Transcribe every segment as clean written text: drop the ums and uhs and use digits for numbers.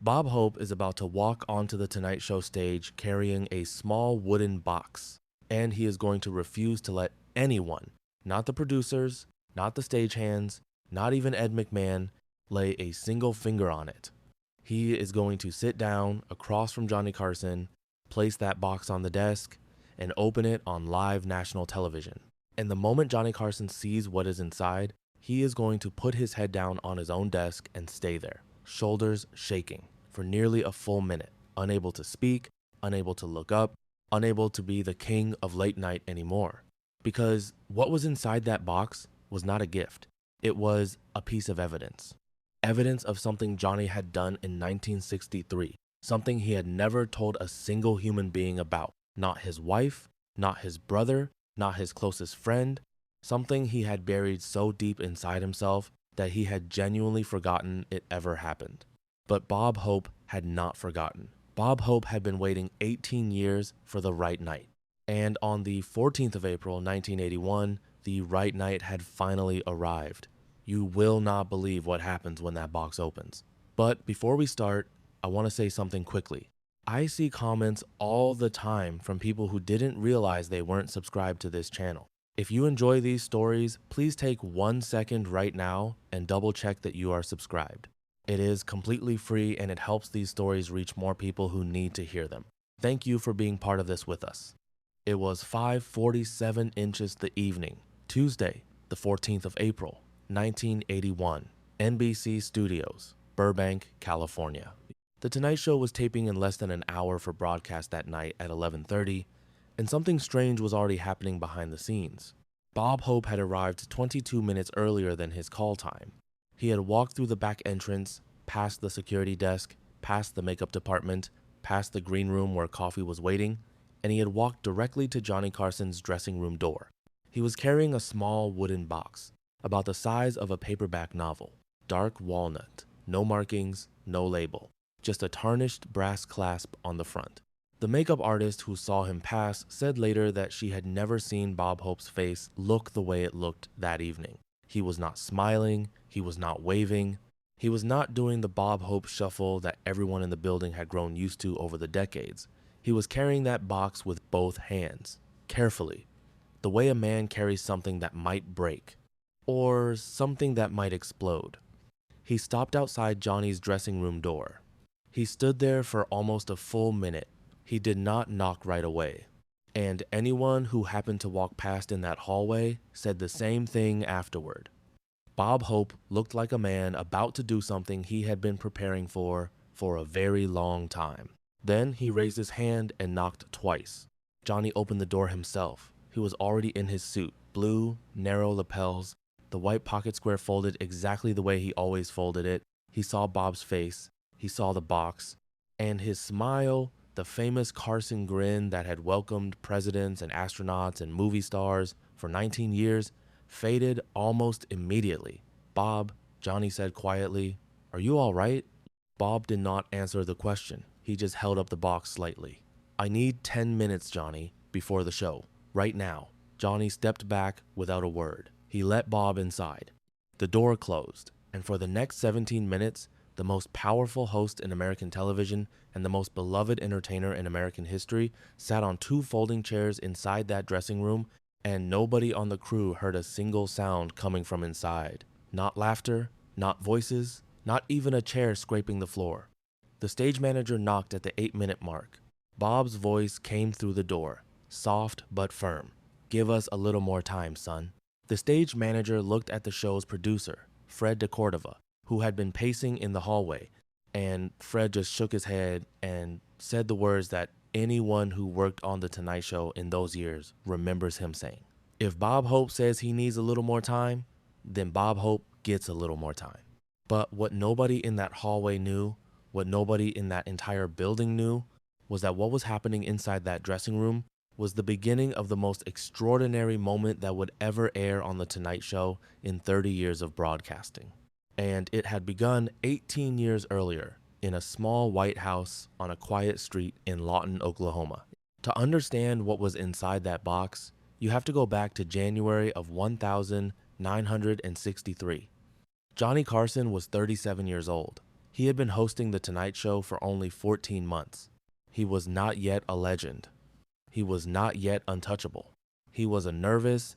Bob Hope is about to walk onto the Tonight Show stage carrying a small wooden box, and he is going to refuse to let anyone, not the producers, not the stagehands, not even Ed McMahon, lay a single finger on it. He is going to sit down across from Johnny Carson, place that box on the desk, and open it on live national television. And the moment Johnny Carson sees what is inside, he is going to put his head down on his own desk and stay there, shoulders shaking, for nearly a full minute, unable to speak, unable to look up, unable to be the king of late night anymore. Because what was inside that box was not a gift. It was a piece of evidence. Evidence of something Johnny had done in 1963, something he had never told a single human being about. Not his wife, not his brother, not his closest friend, something he had buried so deep inside himself that he had genuinely forgotten it ever happened. But Bob Hope had not forgotten. Bob Hope had been waiting 18 years for the right night. And on the 14th of April, 1981, the right night had finally arrived. You will not believe what happens when that box opens. But before we start, I want to say something quickly. I see comments all the time from people who didn't realize they weren't subscribed to this channel. If you enjoy these stories, please take 1 second right now and double check that you are subscribed. It is completely free and it helps these stories reach more people who need to hear them. Thank you for being part of this with us. It was 5:47 inches the evening, Tuesday, the 14th of April, 1981, NBC Studios, Burbank, California. The Tonight Show was taping in less than an hour for broadcast that night at 11:30, and something strange was already happening behind the scenes. Bob Hope had arrived 22 minutes earlier than his call time. He had walked through the back entrance, past the security desk, past the makeup department, past the green room where coffee was waiting, and he had walked directly to Johnny Carson's dressing room door. He was carrying a small wooden box, about the size of a paperback novel, dark walnut, no markings, no label, just a tarnished brass clasp on the front. The makeup artist who saw him pass said later that she had never seen Bob Hope's face look the way it looked that evening. He was not smiling, he was not waving, he was not doing the Bob Hope shuffle that everyone in the building had grown used to over the decades. He was carrying that box with both hands, carefully, the way a man carries something that might break, or something that might explode. He stopped outside Johnny's dressing room door. He stood there for almost a full minute. He did not knock right away. And anyone who happened to walk past in that hallway said the same thing afterward. Bob Hope looked like a man about to do something he had been preparing for a very long time. Then he raised his hand and knocked twice. Johnny opened the door himself. He was already in his suit, blue, narrow lapels, the white pocket square folded exactly the way he always folded it. He saw Bob's face, he saw the box, and his smile, the famous Carson grin that had welcomed presidents and astronauts and movie stars for 19 years, faded almost immediately. "Bob," Johnny said quietly, "are you all right?" Bob did not answer the question. He just held up the box slightly. "I need 10 minutes, Johnny, before the show. Right now." Johnny stepped back without a word. He let Bob inside. The door closed, and for the next 17 minutes, the most powerful host in American television and the most beloved entertainer in American history sat on 2 folding chairs inside that dressing room, and nobody on the crew heard a single sound coming from inside. Not laughter, not voices, not even a chair scraping the floor. The stage manager knocked at the 8-minute mark. Bob's voice came through the door, soft but firm. "Give us a little more time, son." The stage manager looked at the show's producer, Fred DeCordova, who had been pacing in the hallway, and Fred just shook his head and said the words that anyone who worked on The Tonight Show in those years remembers him saying. If Bob Hope says he needs a little more time, then Bob Hope gets a little more time. But what nobody in that hallway knew, what nobody in that entire building knew, was that what was happening inside that dressing room was the beginning of the most extraordinary moment that would ever air on The Tonight Show in 30 years of broadcasting. And it had begun 18 years earlier in a small white house on a quiet street in Lawton, Oklahoma. To understand what was inside that box, you have to go back to January of 1963. Johnny Carson was 37 years old. He had been hosting The Tonight Show for only 14 months. He was not yet a legend. He was not yet untouchable. He was a nervous,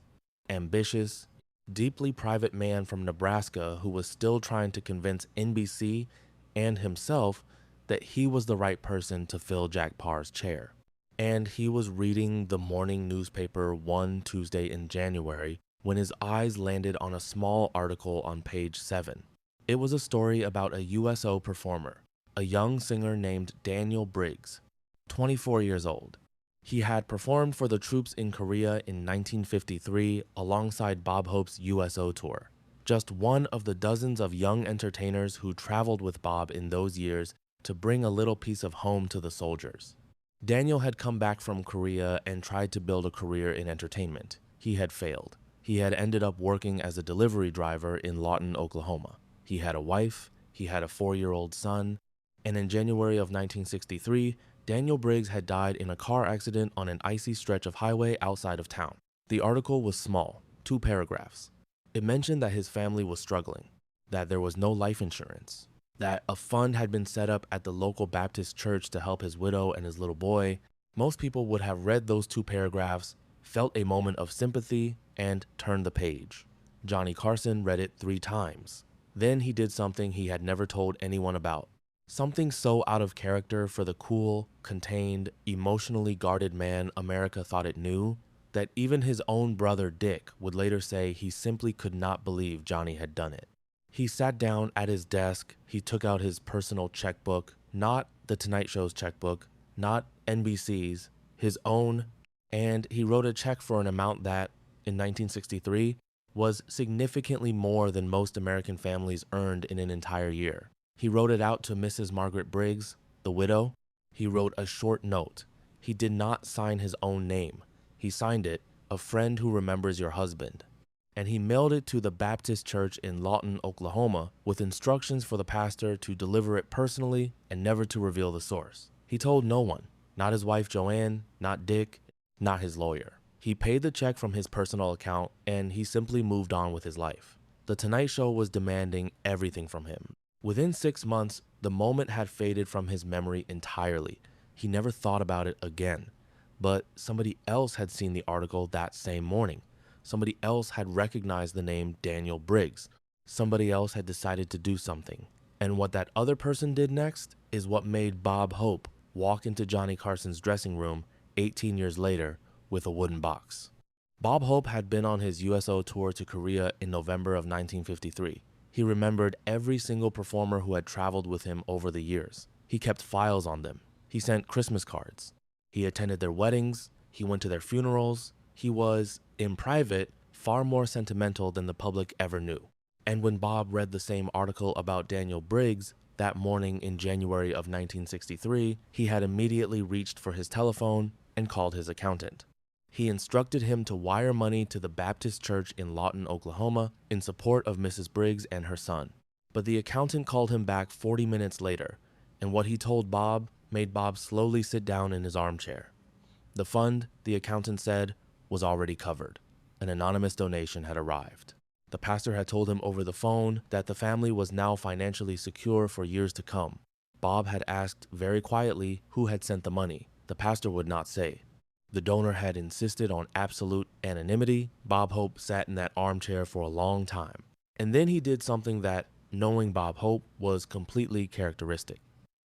ambitious, deeply private man from Nebraska who was still trying to convince NBC and himself that he was the right person to fill Jack Parr's chair. And he was reading the morning newspaper one Tuesday in January when his eyes landed on a small article on page 7. It was a story about a USO performer, a young singer named Daniel Briggs, 24 years old. He had performed for the troops in Korea in 1953 alongside Bob Hope's USO tour, just one of the dozens of young entertainers who traveled with Bob in those years to bring a little piece of home to the soldiers. Daniel had come back from Korea and tried to build a career in entertainment. He had failed. He had ended up working as a delivery driver in Lawton, Oklahoma. He had a wife, he had a 4-year-old son, and in January of 1963, Daniel Briggs had died in a car accident on an icy stretch of highway outside of town. The article was small, 2 paragraphs. It mentioned that his family was struggling, that there was no life insurance, that a fund had been set up at the local Baptist church to help his widow and his little boy. Most people would have read those 2 paragraphs, felt a moment of sympathy, and turned the page. Johnny Carson read it 3 times. Then he did something he had never told anyone about. Something so out of character for the cool, contained, emotionally guarded man America thought it knew, that even his own brother Dick would later say he simply could not believe Johnny had done it. He sat down at his desk, he took out his personal checkbook, not The Tonight Show's checkbook, not NBC's, his own, and he wrote a check for an amount that, in 1963, was significantly more than most American families earned in an entire year. He wrote it out to Mrs. Margaret Briggs, the widow. He wrote a short note. He did not sign his own name. He signed it, "A friend who remembers your husband." And he mailed it to the Baptist church in Lawton, Oklahoma, with instructions for the pastor to deliver it personally and never to reveal the source. He told no one, not his wife Joanne, not Dick, not his lawyer. He paid the check from his personal account, and he simply moved on with his life. The Tonight Show was demanding everything from him. Within 6 months, the moment had faded from his memory entirely. He never thought about it again. But somebody else had seen the article that same morning. Somebody else had recognized the name Daniel Briggs. Somebody else had decided to do something. And what that other person did next is what made Bob Hope walk into Johnny Carson's dressing room 18 years later with a wooden box. Bob Hope had been on his USO tour to Korea in November of 1953. He remembered every single performer who had traveled with him over the years. He kept files on them. He sent Christmas cards. He attended their weddings. He went to their funerals. He was, in private, far more sentimental than the public ever knew. And when Bob read the same article about Daniel Briggs that morning in January of 1963, he had immediately reached for his telephone and called his accountant. He instructed him to wire money to the Baptist church in Lawton, Oklahoma, in support of Mrs. Briggs and her son. But the accountant called him back 40 minutes later, and what he told Bob made Bob slowly sit down in his armchair. The fund, the accountant said, was already covered. An anonymous donation had arrived. The pastor had told him over the phone that the family was now financially secure for years to come. Bob had asked very quietly who had sent the money. The pastor would not say. The donor had insisted on absolute anonymity. Bob Hope sat in that armchair for a long time. And then he did something that, knowing Bob Hope, was completely characteristic.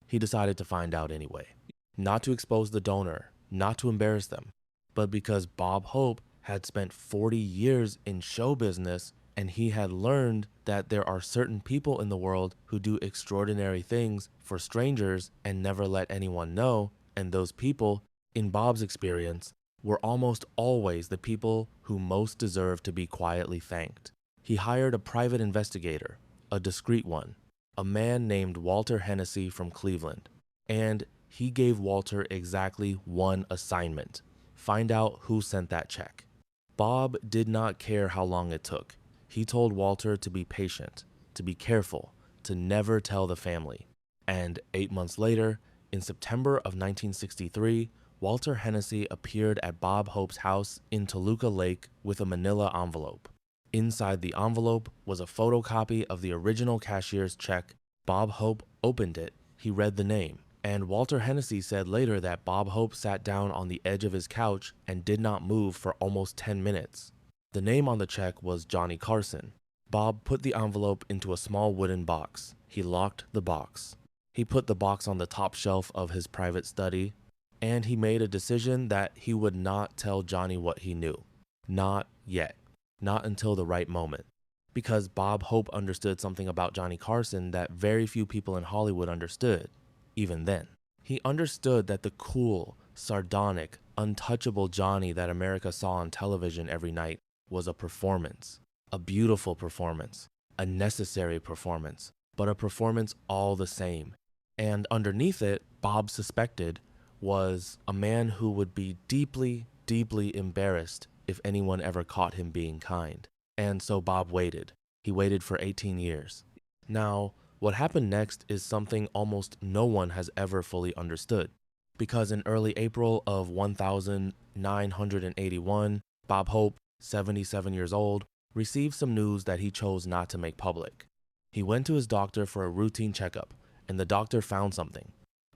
He decided to find out anyway. Not to expose the donor, not to embarrass them, but because Bob Hope had spent 40 years in show business and he had learned that there are certain people in the world who do extraordinary things for strangers and never let anyone know, and those people, in Bob's experience, were almost always the people who most deserved to be quietly thanked. He hired a private investigator, a discreet one, a man named Walter Hennessy from Cleveland, and he gave Walter exactly one assignment: find out who sent that check. Bob did not care how long it took. He told Walter to be patient, to be careful, to never tell the family. And 8 months later, in September of 1963, Walter Hennessy appeared at Bob Hope's house in Toluca Lake with a manila envelope. Inside the envelope was a photocopy of the original cashier's check Bob Hope opened it. He read the name. And Walter Hennessy said later that Bob Hope sat down on the edge of his couch and did not move for almost 10 minutes. The name on the check was Johnny Carson. Bob put the envelope into a small wooden box. He locked the box. He put the box on the top shelf of his private study, and he made a decision that he would not tell Johnny what he knew. Not yet. Not until the right moment. Because Bob Hope understood something about Johnny Carson that very few people in Hollywood understood, even then. He understood that the cool, sardonic, untouchable Johnny that America saw on television every night was a performance. A beautiful performance. A necessary performance. But a performance all the same. And underneath it, Bob suspected, was a man who would be deeply, deeply embarrassed if anyone ever caught him being kind. And so Bob waited. He waited for 18 years. Now, what happened next is something almost no one has ever fully understood. Because in early April of 1981, Bob Hope, 77 years old, received some news that he chose not to make public. He went to his doctor for a routine checkup, and the doctor found something.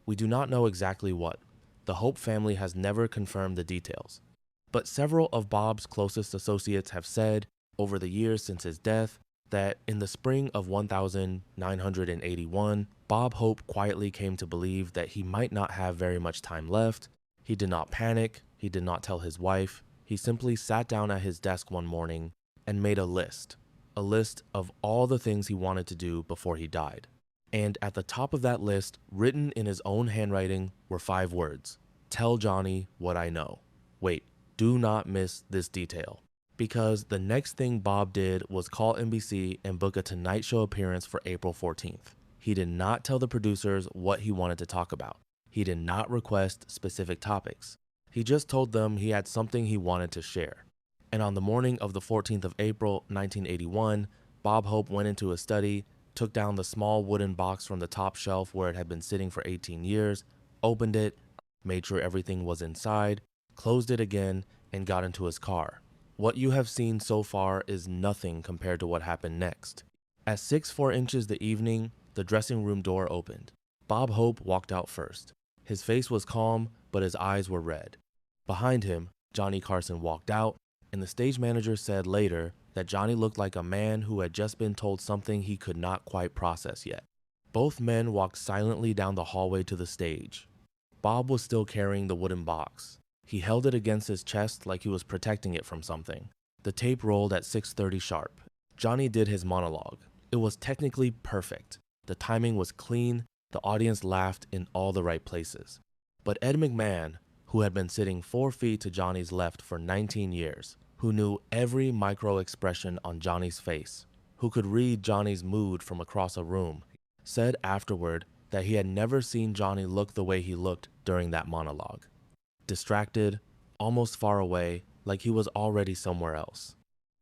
We do not know exactly what. The Hope family has never confirmed the details. But several of Bob's closest associates have said, over the years since his death, that in the spring of 1981, Bob Hope quietly came to believe that he might not have very much time left. He did not panic. He did not tell his wife. He simply sat down at his desk one morning and made a list of all the things he wanted to do before he died. And at the top of that list, written in his own handwriting, were 5 words. Tell Johnny what I know. Wait, do not miss this detail. Because the next thing Bob did was call NBC and book a Tonight Show appearance for April 14th. He did not tell the producers what he wanted to talk about. He did not request specific topics. He just told them he had something he wanted to share. And on the morning of the 14th of April, 1981, Bob Hope went into his study, took down the small wooden box from the top shelf where it had been sitting for 18 years, opened it, made sure everything was inside, closed it again, and got into his car. What you have seen so far is nothing compared to what happened next. At 6:04 inches the evening, the dressing room door opened. Bob Hope walked out first. His face was calm, but his eyes were red. Behind him, Johnny Carson walked out, and the stage manager said later that Johnny looked like a man who had just been told something he could not quite process yet. Both men walked silently down the hallway to the stage. Bob was still carrying the wooden box. He held it against his chest like he was protecting it from something. The tape rolled at 6:30 sharp. Johnny did his monologue. It was technically perfect. The timing was clean. The audience laughed in all the right places. But Ed McMahon, who had been sitting 4 feet to Johnny's left for 19 years, who knew every micro expression on Johnny's face, who could read Johnny's mood from across a room, said afterward that he had never seen Johnny look the way he looked during that monologue. Distracted, almost far away, like he was already somewhere else.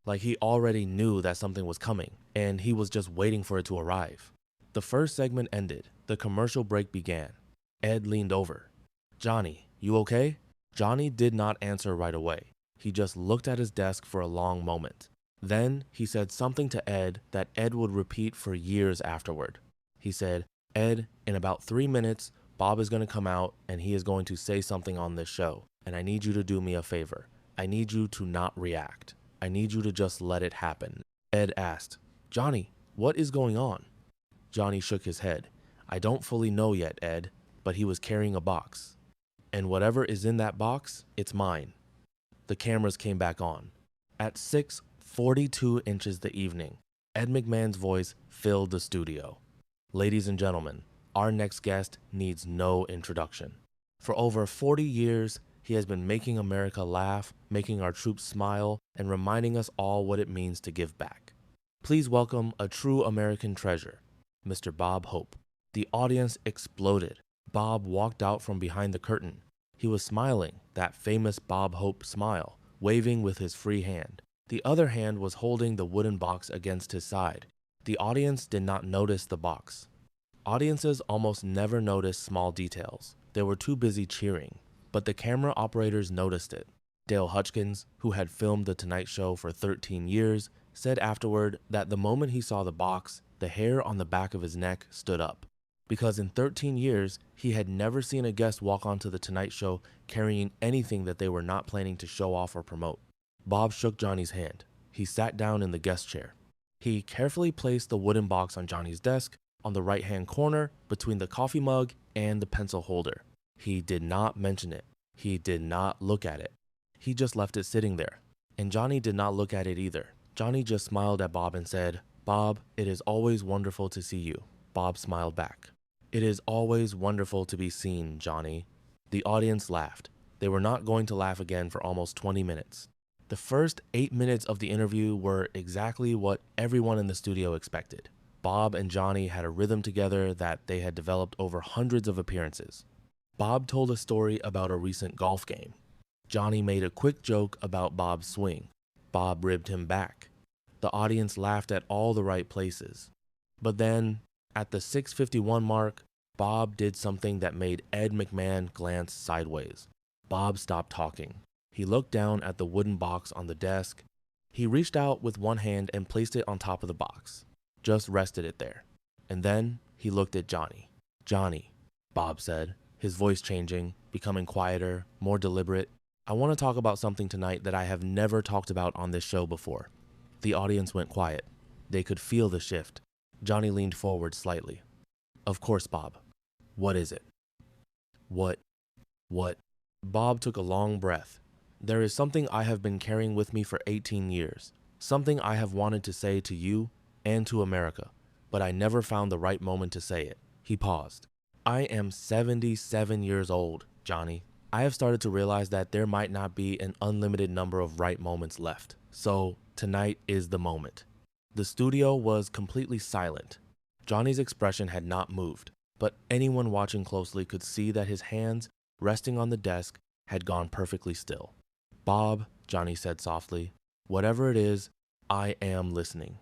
Like he already knew that something was coming, and he was just waiting for it to arrive. The first segment ended. The commercial break began. Ed leaned over. "Johnny, you okay?" Johnny did not answer right away. He just looked at his desk for a long moment. Then he said something to Ed that Ed would repeat for years afterward. He said, "Ed, in about 3 minutes, Bob is going to come out and he is going to say something on this show. And I need you to do me a favor. I need you to not react. I need you to just let it happen." Ed asked, "Johnny, what is going on?" Johnny shook his head. "I don't fully know yet, Ed, but he was carrying a box. And whatever is in that box, it's mine." The cameras came back on. At 6:42 inches the evening, Ed McMahon's voice filled the studio. "Ladies and gentlemen, our next guest needs no introduction. For over 40 years, he has been making America laugh, making our troops smile, and reminding us all what it means to give back. Please welcome a true American treasure, Mr. Bob Hope." The audience exploded. Bob walked out from behind the curtain. He was smiling, that famous Bob Hope smile, waving with his free hand. The other hand was holding the wooden box against his side. The audience did not notice the box. Audiences almost never notice small details. They were too busy cheering. But the camera operators noticed it. Dale Hutchins, who had filmed The Tonight Show for 13 years, said afterward that the moment he saw the box, The hair on the back of his neck stood up, because in 13 years, he had never seen a guest walk onto The Tonight Show carrying anything that they were not planning to show off or promote. Bob shook Johnny's hand. He sat down in the guest chair. He carefully placed the wooden box on Johnny's desk on the right-hand corner between the coffee mug and the pencil holder. He did not mention it. He did not look at it. He just left it sitting there. And Johnny did not look at it either. Johnny just smiled at Bob and said, "Bob, it is always wonderful to see you." Bob smiled back. "It is always wonderful to be seen, Johnny." The audience laughed. They were not going to laugh again for almost 20 minutes. The first 8 minutes of the interview were exactly what everyone in the studio expected. Bob and Johnny had a rhythm together that they had developed over hundreds of appearances. Bob told a story about a recent golf game. Johnny made a quick joke about Bob's swing. Bob ribbed him back. The audience laughed at all the right places. But then, at the 6:51 mark, Bob did something that made Ed McMahon glance sideways. Bob stopped talking. He looked down at the wooden box on the desk. He reached out with one hand and placed it on top of the box. Just rested it there. And then he looked at Johnny. "Johnny," Bob said, his voice changing, becoming quieter, more deliberate. "I want to talk about something tonight that I have never talked about on this show before." The audience went quiet. They could feel the shift. Johnny leaned forward slightly. "Of course, Bob. What is it?" What? Bob took a long breath. "There is something I have been carrying with me for 18 years. Something I have wanted to say to you and to America, but I never found the right moment to say it." He paused. "I am 77 years old, Johnny. I have started to realize that there might not be an unlimited number of right moments left. So tonight is the moment." The studio was completely silent. Johnny's expression had not moved, but anyone watching closely could see that his hands, resting on the desk, had gone perfectly still. "Bob," Johnny said softly, "whatever it is, I am listening."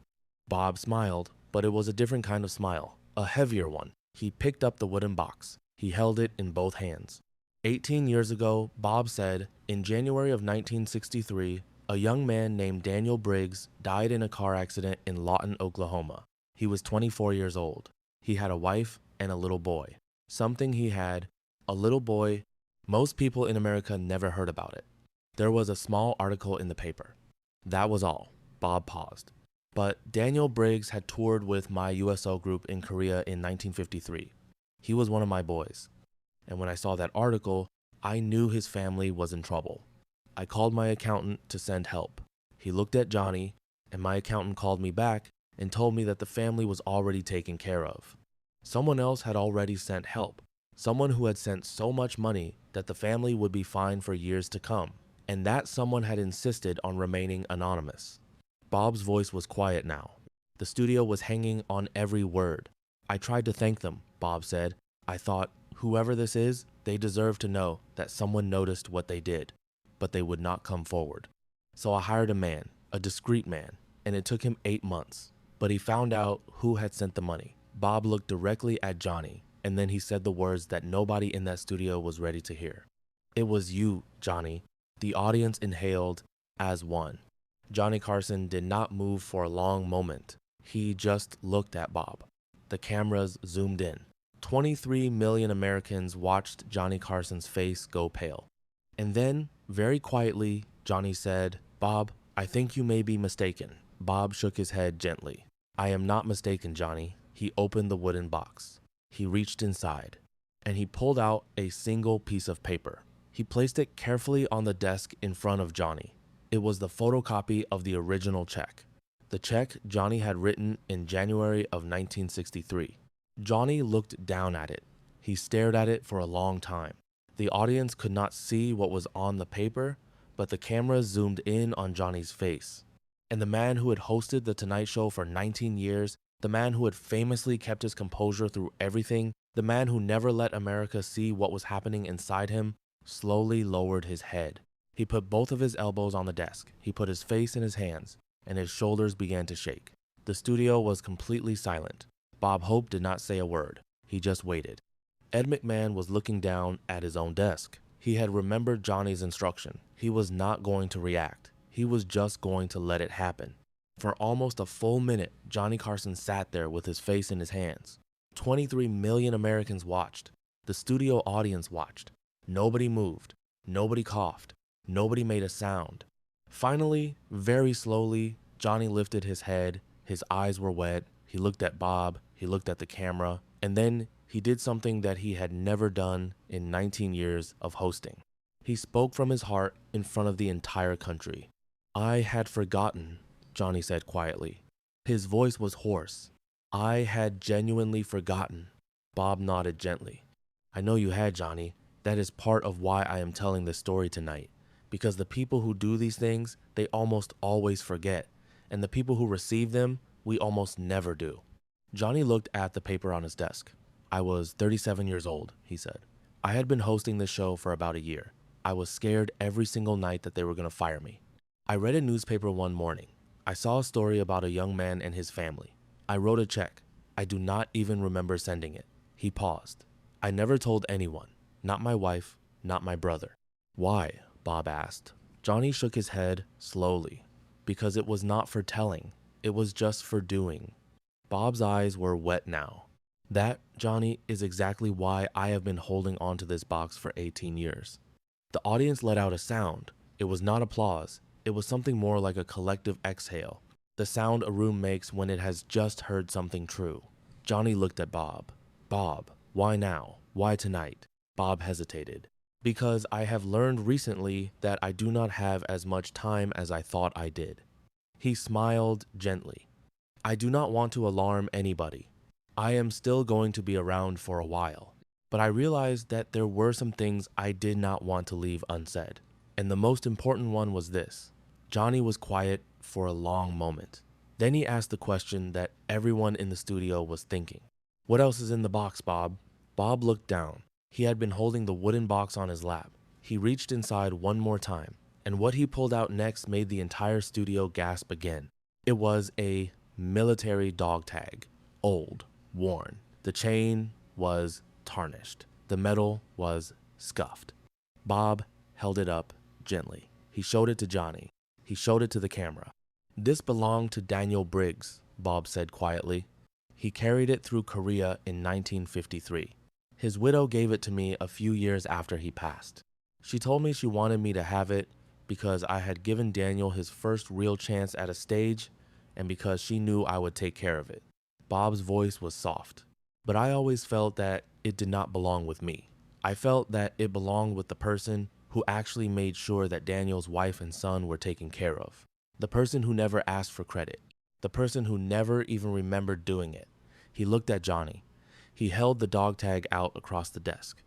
Bob smiled, but it was a different kind of smile, a heavier one. He picked up the wooden box. He held it in both hands. 18 years ago, Bob said, in January of 1963, a young man named Daniel Briggs died in a car accident in Lawton, Oklahoma. He was 24 years old. He had a wife and a little boy. Something he had, a little boy. Most people in America never heard about it. There was a small article in the paper. That was all. Bob paused. But Daniel Briggs had toured with my USO group in Korea in 1953. He was one of my boys. And when I saw that article, I knew his family was in trouble. I called my accountant to send help. He looked at Johnny, and my accountant called me back and told me that the family was already taken care of. Someone else had already sent help. Someone who had sent so much money that the family would be fine for years to come. And that someone had insisted on remaining anonymous. Bob's voice was quiet now. The studio was hanging on every word. "I tried to thank them," Bob said. "I thought, whoever this is, they deserve to know that someone noticed what they did, but they would not come forward. So I hired a man, a discreet man, and it took him 8 months. But he found out who had sent the money." Bob looked directly at Johnny, and then he said the words that nobody in that studio was ready to hear. "It was you, Johnny." The audience inhaled as one. Johnny Carson did not move for a long moment. He just looked at Bob. The cameras zoomed in. 23 million Americans watched Johnny Carson's face go pale. And then, very quietly, Johnny said, "Bob, I think you may be mistaken." Bob shook his head gently. "I am not mistaken, Johnny." He opened the wooden box. He reached inside, and he pulled out a single piece of paper. He placed it carefully on the desk in front of Johnny. It was the photocopy of the original check. The check Johnny had written in January of 1963. Johnny looked down at it. He stared at it for a long time. The audience could not see what was on the paper, but the cameras zoomed in on Johnny's face. And the man who had hosted The Tonight Show for 19 years, the man who had famously kept his composure through everything, the man who never let America see what was happening inside him, slowly lowered his head. He put both of his elbows on the desk. He put his face in his hands, and his shoulders began to shake. The studio was completely silent. Bob Hope did not say a word. He just waited. Ed McMahon was looking down at his own desk. He had remembered Johnny's instruction. He was not going to react. He was just going to let it happen. For almost a full minute, Johnny Carson sat there with his face in his hands. 23 million Americans watched. The studio audience watched. Nobody moved. Nobody coughed. Nobody made a sound. Finally, very slowly, Johnny lifted his head. His eyes were wet. He looked at Bob. He looked at the camera. And then he did something that he had never done in 19 years of hosting. He spoke from his heart in front of the entire country. "I had forgotten," Johnny said quietly. His voice was hoarse. "I had genuinely forgotten." Bob nodded gently. "I know you had, Johnny. That is part of why I am telling this story tonight. Because the people who do these things, they almost always forget. And the people who receive them, we almost never do." Johnny looked at the paper on his desk. "I was 37 years old," he said. "I had been hosting this show for about a year. I was scared every single night that they were going to fire me. I read a newspaper one morning. I saw a story about a young man and his family. I wrote a check. I do not even remember sending it." He paused. "I never told anyone, not my wife, not my brother." "Why?" Bob asked. Johnny shook his head slowly. "Because it was not for telling. It was just for doing." Bob's eyes were wet now. "That, Johnny, is exactly why I have been holding on to this box for 18 years. The audience let out a sound. It was not applause. It was something more like a collective exhale. The sound a room makes when it has just heard something true. Johnny looked at Bob. "Bob, why now? Why tonight?" Bob hesitated. "Because I have learned recently that I do not have as much time as I thought I did." He smiled gently. "I do not want to alarm anybody. I am still going to be around for a while. But I realized that there were some things I did not want to leave unsaid. And the most important one was this." Johnny was quiet for a long moment. Then he asked the question that everyone in the studio was thinking. "What else is in the box, Bob?" Bob looked down. He had been holding the wooden box on his lap. He reached inside one more time, and what he pulled out next made the entire studio gasp again. It was a military dog tag. Old, worn. The chain was tarnished. The metal was scuffed. Bob held it up gently. He showed it to Johnny. He showed it to the camera. "This belonged to Daniel Briggs," Bob said quietly. "He carried it through Korea in 1953. His widow gave it to me a few years after he passed. She told me she wanted me to have it because I had given Daniel his first real chance at a stage and because she knew I would take care of it." Bob's voice was soft. "But I always felt that it did not belong with me. I felt that it belonged with the person who actually made sure that Daniel's wife and son were taken care of. The person who never asked for credit. The person who never even remembered doing it." He looked at Johnny. He held the dog tag out across the desk.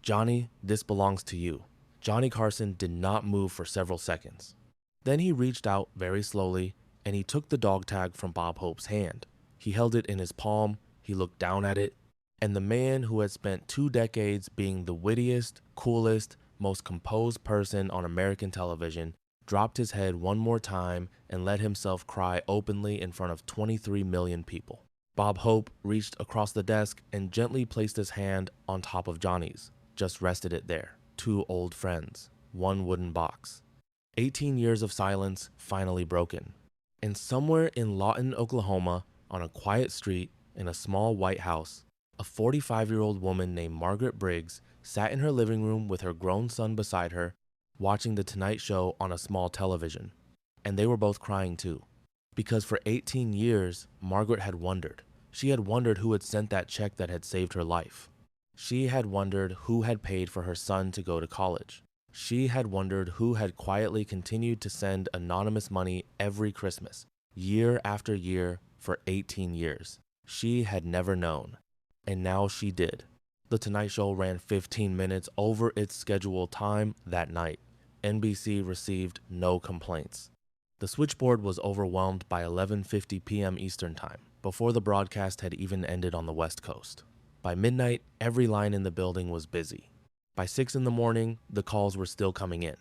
"Johnny, this belongs to you." Johnny Carson did not move for several seconds. Then he reached out very slowly and he took the dog tag from Bob Hope's hand. He held it in his palm. He looked down at it. And the man who had spent 2 decades being the wittiest, coolest, most composed person on American television dropped his head one more time and let himself cry openly in front of 23 million people. Bob Hope reached across the desk and gently placed his hand on top of Johnny's, just rested it there. 2 old friends, 1 wooden box. 18 years of silence finally broken. And somewhere in Lawton, Oklahoma, on a quiet street in a small white house, a 45-year-old woman named Margaret Briggs sat in her living room with her grown son beside her, watching The Tonight Show on a small television. And they were both crying too. Because for 18 years, Margaret had wondered. She had wondered who had sent that check that had saved her life. She had wondered who had paid for her son to go to college. She had wondered who had quietly continued to send anonymous money every Christmas, year after year, for 18 years. She had never known. And now she did. The Tonight Show ran 15 minutes over its scheduled time that night. NBC received no complaints. The switchboard was overwhelmed by 11:50 p.m. Eastern Time, before the broadcast had even ended on the West Coast. By midnight, every line in the building was busy. By 6 in the morning, the calls were still coming in.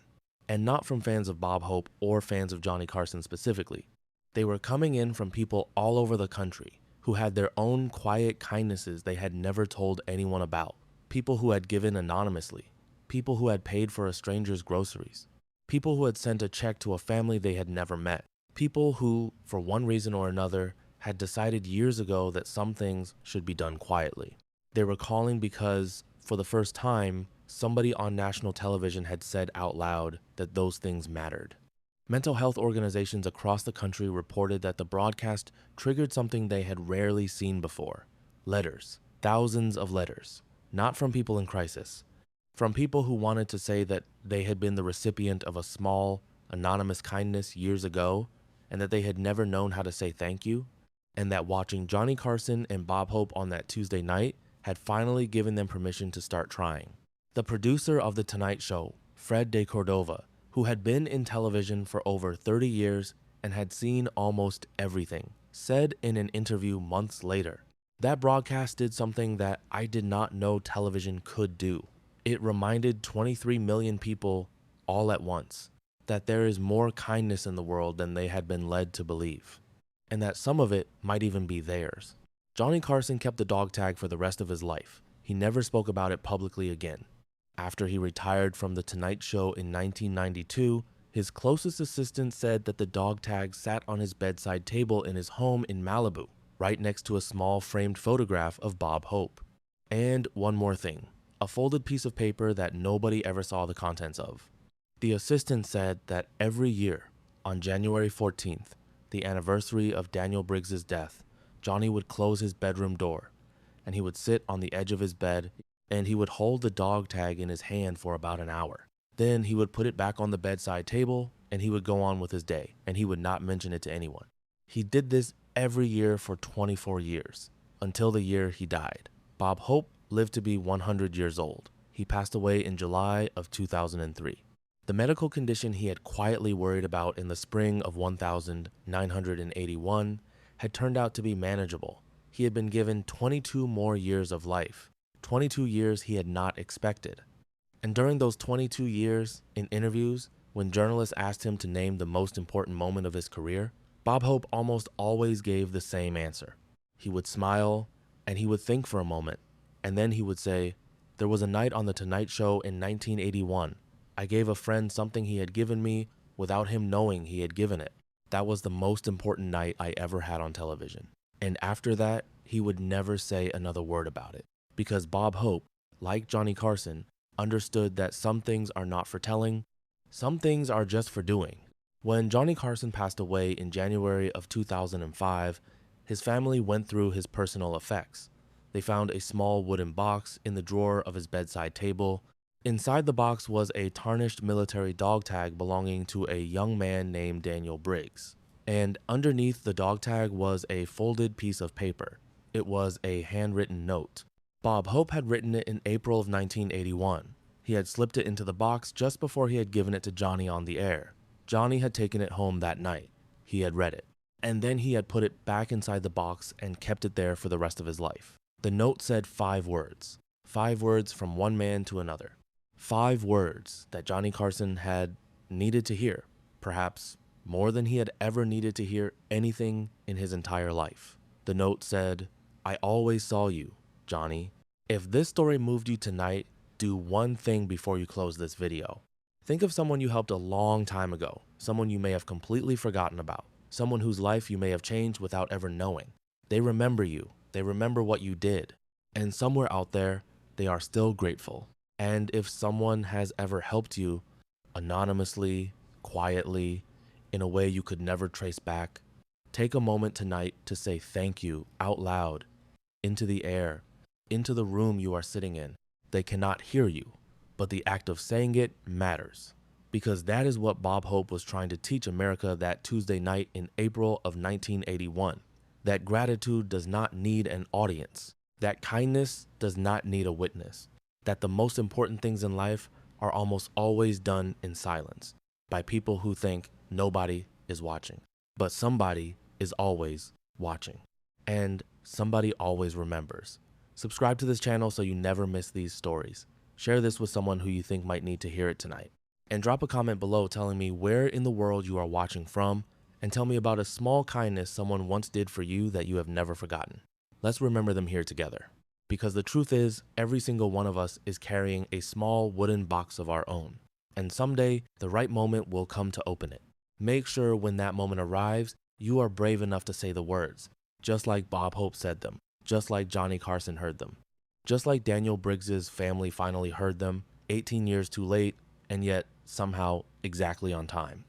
And not from fans of Bob Hope or fans of Johnny Carson specifically. They were coming in from people all over the country who had their own quiet kindnesses they had never told anyone about. People who had given anonymously. People who had paid for a stranger's groceries. People who had sent a check to a family they had never met. People who, for one reason or another, had decided years ago that some things should be done quietly. They were calling because, for the first time, somebody on national television had said out loud that those things mattered. Mental health organizations across the country reported that the broadcast triggered something they had rarely seen before. Letters. Thousands of letters. Not from people in crisis. From people who wanted to say that they had been the recipient of a small, anonymous kindness years ago, and that they had never known how to say thank you, and that watching Johnny Carson and Bob Hope on that Tuesday night had finally given them permission to start trying. The producer of The Tonight Show, Fred de Cordova, who had been in television for over 30 years and had seen almost everything, said in an interview months later, "That broadcast did something that I did not know television could do. It reminded 23 million people all at once that there is more kindness in the world than they had been led to believe, and that some of it might even be theirs." Johnny Carson kept the dog tag for the rest of his life. He never spoke about it publicly again. After he retired from The Tonight Show in 1992, his closest assistant said that the dog tag sat on his bedside table in his home in Malibu, right next to a small framed photograph of Bob Hope. And one more thing, a folded piece of paper that nobody ever saw the contents of. The assistant said that every year, on January 14th, the anniversary of Daniel Briggs's death, Johnny would close his bedroom door, and he would sit on the edge of his bed, and he would hold the dog tag in his hand for about an hour. Then he would put it back on the bedside table, and he would go on with his day, and he would not mention it to anyone. He did this every year for 24 years, until the year he died. Bob Hope lived to be 100 years old. He passed away in July of 2003. The medical condition he had quietly worried about in the spring of 1981 had turned out to be manageable. He had been given 22 more years of life, 22 years he had not expected. And during those 22 years, in interviews, when journalists asked him to name the most important moment of his career, Bob Hope almost always gave the same answer. He would smile, and he would think for a moment, and then he would say, "There was a night on The Tonight Show in 1981. I gave a friend something he had given me without him knowing he had given it. That was the most important night I ever had on television." And after that, he would never say another word about it, because Bob Hope, like Johnny Carson, understood that some things are not for telling, some things are just for doing. When Johnny Carson passed away in January of 2005, his family went through his personal effects. They found a small wooden box in the drawer of his bedside table. Inside the box was a tarnished military dog tag belonging to a young man named Daniel Briggs. And underneath the dog tag was a folded piece of paper. It was a handwritten note. Bob Hope had written it in April of 1981. He had slipped it into the box just before he had given it to Johnny on the air. Johnny had taken it home that night. He had read it. And then he had put it back inside the box and kept it there for the rest of his life. The note said 5 words. 5 words from one man to another. 5 words that Johnny Carson had needed to hear, perhaps more than he had ever needed to hear anything in his entire life. The note said, "I always saw you, Johnny. If this story moved you tonight, do one thing before you close this video. Think of someone you helped a long time ago, someone you may have completely forgotten about, someone whose life you may have changed without ever knowing. They remember you, they remember what you did, and somewhere out there, they are still grateful. And if someone has ever helped you, anonymously, quietly, in a way you could never trace back, take a moment tonight to say thank you out loud, into the air, into the room you are sitting in. They cannot hear you, but the act of saying it matters, because that is what Bob Hope was trying to teach America that Tuesday night in April of 1981, that gratitude does not need an audience, that kindness does not need a witness, that the most important things in life are almost always done in silence by people who think nobody is watching, but somebody is always watching, and somebody always remembers. Subscribe to this channel so you never miss these stories. Share this with someone who you think might need to hear it tonight. And drop a comment below telling me where in the world you are watching from, and tell me about a small kindness someone once did for you that you have never forgotten. Let's remember them here together. Because the truth is, every single one of us is carrying a small wooden box of our own. And someday, the right moment will come to open it. Make sure when that moment arrives, you are brave enough to say the words, just like Bob Hope said them, just like Johnny Carson heard them, just like Daniel Briggs's family finally heard them, 18 years too late, and yet somehow exactly on time.